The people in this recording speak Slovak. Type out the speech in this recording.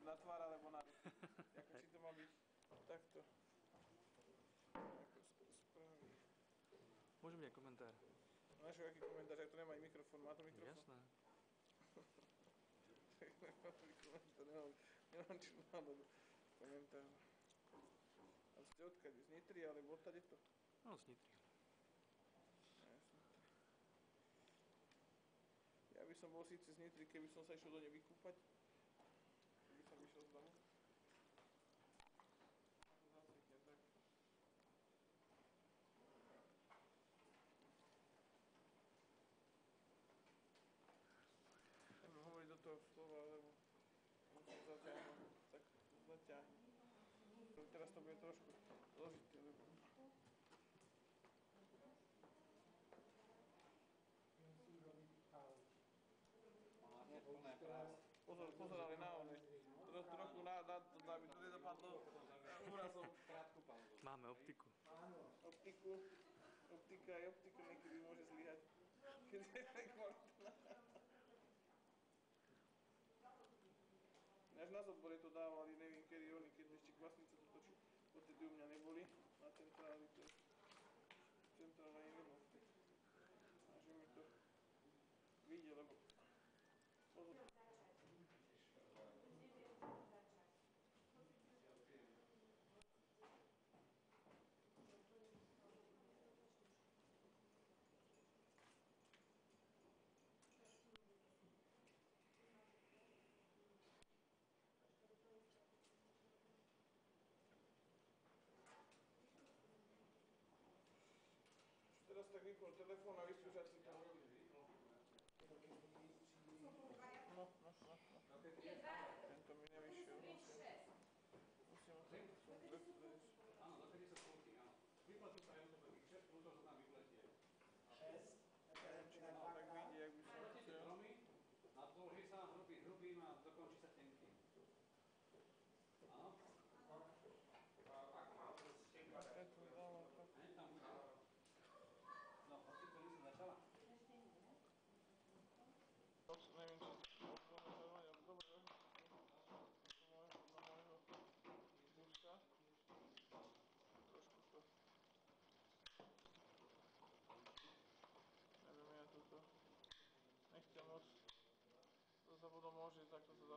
na tvár alebo na ruky. Jako, či to má byť takto. Ako spraví. Môžem byť komentár. Máš aký komentár, že to nemá aj mikrofón, má to mikrofón? Jasné. Nemám čo náhodou komentár. A ste odkiaľ? Z Nitry alebo odtade to? No, z Nitry. Ja by som bol síce z Nitry, keby som sa išiel do nej vykúpať. Keby som išiel z domu. Zacvyknem tak. Nebudem hovoriť do toho slova, lebo musím zaťahnuť. Tak zaťahnuť. Teraz to bude trošku zložité, lebo... Pozor, ale na one. Trochu aby to nedopadlo úrazom. Máme optiku. Optika niekedy môže zlyhať. Keď je kvalitná. Až nás odbore to dávali, neviem kedy oni, keď ešte kvasnice to točí. Odtedy u mňa neboli na centráli, to je centrála iné boli. A že mi to vyjde, lebo pozor. Teraz tak vypol telefón a vyskúšať si to. No. Tento mi nevyšiel. Musím som zrefudeš. Áno, za 50 polky, áno. Vyplatí sa aj to tých 6 plus, že tam vypletie. 6? Neviem, či ma to tak vidí, jak by som chcel. A dlží sa hrubým a dokončí sa tenkým. Áno? Tam bude. No, hoci to si začala? Neviem, či dobre. Do môjho buska. Trošku to. Neviem, ja toto nechťam moc. To sa potom môže takto sa